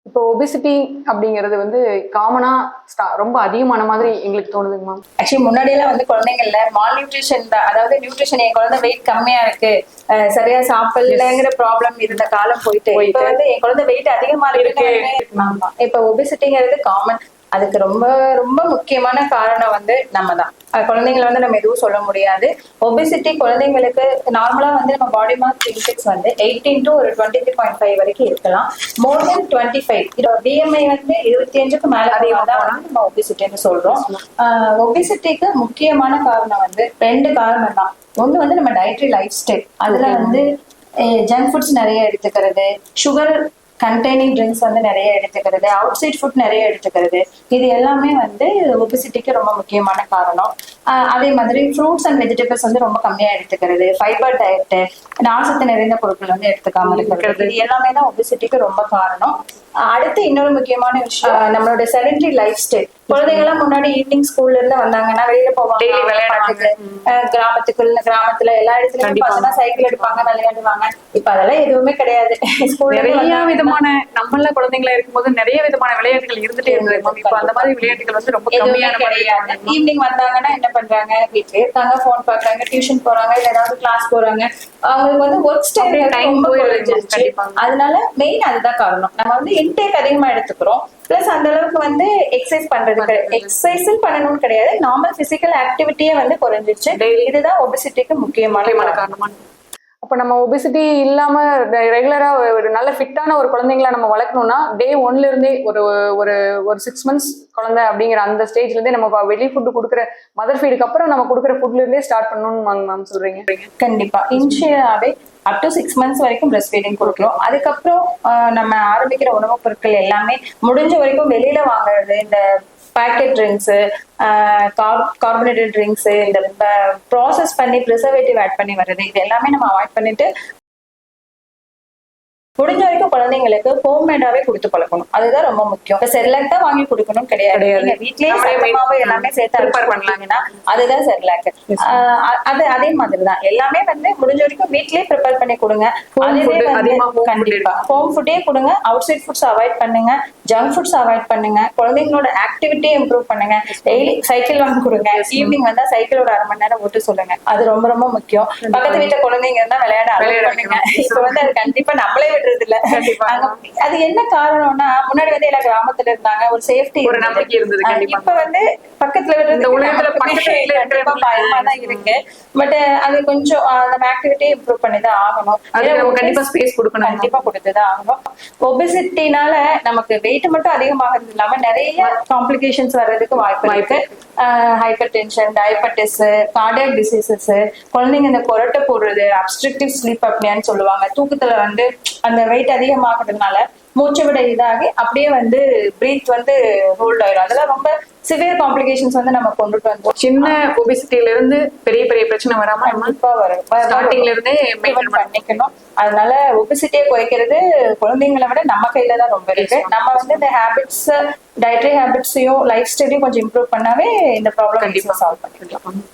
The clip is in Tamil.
இப்போ ஒபிசிட்டி அப்படிங்கிறது வந்து காமனா ரொம்ப அதிகமான மாதிரி எங்களுக்கு தோணுதுங்க மேம். ஆக்சுவலி முன்னாடியெல்லாம் வந்து குழந்தைங்கள்ல மால் நியூட்ரிஷன் தான், அதாவது நியூட்ரிஷன் என் குழந்தை வெயிட் கம்மியா இருக்கு, சரியா சாப்பிடலங்கிற ப்ராப்ளம் இருந்த காலம் போயிட்டு இப்ப வந்து என் குழந்தை வெயிட் அதிகமா இருக்கு. ஆமா, இப்ப ஒபிசிட்டிங்கிறது காமன். அதுக்கு ரொம்ப ரொம்ப முக்கியமான காரணம் வந்து நம்ம தான். குழந்தைங்களை வந்து நம்ம எதுவும் சொல்ல முடியாது. ஒபிசிட்டி குழந்தைங்களுக்கு நார்மலா வந்து நம்ம பாடி மாஸ் இண்டெக்ஸ் வந்து 18 to ஒரு 23.5 வரைக்கும் இருக்கலாம். மோர் தென் 25 பிஎம்ஐ வந்து 25க்கு மேல தான் நம்ம ஒபிசிட்டின்னு சொல்றோம். ஒபிசிட்டிக்கு முக்கியமான காரணம் வந்து 2 காரணம் தான். ஒண்ணு வந்து நம்ம டயட்ரி லைஃப் ஸ்டைல், அதுல வந்து ஜங்க் ஃபுட்ஸ் நிறைய எடுத்துக்கிறது, சுகர் கண்டெய்னிங் ட்ரிங்க்ஸ் வந்து நிறைய எடுத்துக்கிறது, அவுட் சைட் ஃபுட் நிறைய எடுத்துக்கிறது, இது எல்லாமே வந்து ஒபிசிட்டிக்கு ரொம்ப முக்கியமான காரணம். அதே மாதிரி ஃப்ரூட்ஸ் அண்ட் வெஜிடபிள்ஸ் வந்து ரொம்ப கம்மியா எடுத்துக்கிறது, ஃபைபர் டயட், நார்சத்து நிறைந்த பொருட்கள் வந்து எடுத்துக்காம இருக்கிறது, இது எல்லாமே தான் ஒபிசிட்டிக்கு ரொம்ப காரணம். அடுத்து இன்னொரு முக்கியமான விஷயம் நம்மளோட செடென்டரி லைஃப் ஸ்டைல். குழந்தைங்கலாம் முன்னாடி ஈவினிங் ஸ்கூல்ல இருந்து வந்தாங்கன்னா வெளியில போவாங்க விளையாடுறதுக்கு, கிராமத்துல எல்லா இடத்துலயும் பார்த்தா சைக்கிள் எடுப்பாங்க, விளையாடுவாங்க. இப்ப அதெல்லாம் எதுவுமே கிடையாது. நிறைய விதமான நம்மள குழந்தைங்களா இருக்கும்போது நிறைய விதமான விளையாட்டுகள் இருந்துட்டே இருந்தது. இப்ப அந்த மாதிரி விளையாட்டுகள் வந்து ரொம்ப கம்மியான கிடையாது. ஈவினிங் வந்தாங்கன்னா என்ன பண்றாங்க, வீட்லயே இருக்காங்க, போன் பாக்குறாங்க, டியூஷன் போறாங்க, இல்ல ஏதாவது கிளாஸ் போறாங்க. அவங்களுக்கு வந்து ஒர்க் ஸ்டைல் டைம் போயிடுச்சு. அதனால மெயின் அதுதான் காரணம். நம்ம வந்து இன்டேக் அதிகமா எடுத்துக்கிறோம், பிளஸ் அந்த அளவுக்கு வந்து எக்ஸசைஸ் பண்றது, எக்ஸசைஸும் பண்ணணும்னு கிடையாது, நார்மல் பிசிக்கல் ஆக்டிவிட்டியே வந்து குறைஞ்சிருச்சு. இதுதான் ஒபிசிட்டிக்கு முக்கியமான காரணமான. அப்ப நம்ம ஒபிசிட்டி இல்லாம ரெகுலரா ஒரு நல்ல ஃபிட்டான ஒரு குழந்தைங்களா நம்ம வளர்க்கணும்னா டே 1ல இருந்தே ஒரு ஒரு ஒரு 6 months குழந்தை அப்படிங்கிற அந்த ஸ்டேஜ்ல இருந்தே நம்ம வெளி ஃபுட்டு கொடுக்குற மதர் ஃபீடுக்கு அப்புறம் நம்ம கொடுக்குற ஃபுட்ல இருந்தே ஸ்டார்ட் பண்ணணும்னு மேம் சொல்றீங்க? கண்டிப்பா. இனிஷியலாவே அப் டு 6 months வரைக்கும் பிரஸ்ட் ஃபீடிங் கொடுக்குறோம். அதுக்கப்புறம் நம்ம ஆரம்பிக்கிற உணவுப் பொருட்கள் எல்லாமே முடிஞ்ச வரைக்கும் வெளியில வாங்குறது, இந்த பேக்கெட் ட்ரிங்க்ஸ், கார்பனேட்டட் ட்ரிங்க்ஸ், இந்த ப்ராசஸ் பண்ணி ப்ரிசர்வேட்டிவ் ஆட் பண்ணி வர்றது, இது எல்லாமே நம்ம அவாய்ட் பண்ணிட்டு முடிஞ்ச வரைக்கும் குழந்தைங்களுக்கு ஹோம்மேடாவே கொடுத்து பழக்கணும். அதுதான் ரொம்ப முக்கியம். செர்லாக் தான் வாங்கி கொடுக்கணும் கிடையாது, வீட்லயே சமயமாவே எல்லாமே சேர்த்து ப்ரிப்பேர் பண்ணலாங்கன்னா அதுதான் செர்லாக். அதே மாதிரிதான் எல்லாமே வந்து முடிஞ்ச வரைக்கும் வீட்லயே ப்ரிப்பேர் பண்ணி கொடுங்க. கண்டிப்பா ஹோம் ஃபுட்டே கொடுங்க. அவுட் சைட் ஃபுட்ஸ் அவாய்ட் பண்ணுங்க, ஜங்க் ஃபுட்ஸ் அவாய்ட் பண்ணுங்க, குழந்தைங்களோட ஆக்டிவிட்டியை இம்ப்ரூவ் பண்ணுங்க. டெய்லி சைக்கிள் வாங்கி கொடுங்க, ஈவினிங் வந்தா சைக்கிள் ஒரு 1/2 மணி நேரம் ஓட்டு சொல்லுங்க, அது ரொம்ப ரொம்ப முக்கியம். பக்கத்து வீட்டுல குழந்தைங்க இருந்தா விளையாட பண்ணுங்க. இப்ப வந்து அது கண்டிப்பா நம்மளே விடுறது இல்ல. அது என்ன காரணம்னா, முன்னாடி வந்து எல்லாம் கிராமத்துல இருந்தாங்க, ஒரு சேஃப்டி ஒரு நம்பிக்கை இருந்தது. இப்ப வந்து பக்கத்துல விடுறது பயமா தான் இருக்கு. பட் அது கொஞ்சம் நம்ம ஆக்டிவிட்டி இம்ப்ரூவ் பண்ணிதான் ஆகணும். கண்டிப்பா ஸ்பேஸ் கொடுக்கணும், கண்டிப்பா கொடுத்துதான் ஆகணும். ஒபிசிட்டினால நமக்கு வெயிட் மட்டும் அதிகமாகிறது இல்லாம நிறைய காம்ப்ளிகேஷன்ஸ் வர்றதுக்கு வாய்ப்பு இருக்கு. Hyper tension, diabetes, cardiac diseases, குழந்தைங்க இந்த கொரட்டை போடுறது, அப்ஸ்ட்ரக்டிவ் ஸ்லீப் அப்னியான்னு சொல்லுவாங்க. தூக்கத்துல வந்து அந்த வெயிட் அதிகமாகிறதுனால மூச்சு விட இதாகி அப்படியே வந்து பிரீத் வந்து ஹோல்ட் ஆயிடும். அதெல்லாம் ரொம்ப சிவியர் காம்ப்ளிகேஷன்ஸ் வந்து நம்ம கொண்டுட்டு வந்தோம். சின்ன ஒபிசிட்டில இருந்து பெரிய பெரிய பிரச்சனை வராம கண்டிப்பா வரும். ஸ்டார்டிங்ல இருந்தே மெயின்டைன் பண்ணிக்கணும். அதனால ஒபிசிட்டியை குறைக்கிறது குழந்தைங்களை விட நம்ம கையில தான் ரொம்ப இருக்கு. நம்ம வந்து இந்த ஹேபிட்ஸ், டயட்ரி ஹேபிட்ஸையும் லைஃப் ஸ்டைலையும் கொஞ்சம் இம்ப்ரூவ் பண்ணாவே இந்த ப்ராப்ளம் கண்டிப்பா சால்வ் பண்ணிக்கலாம்.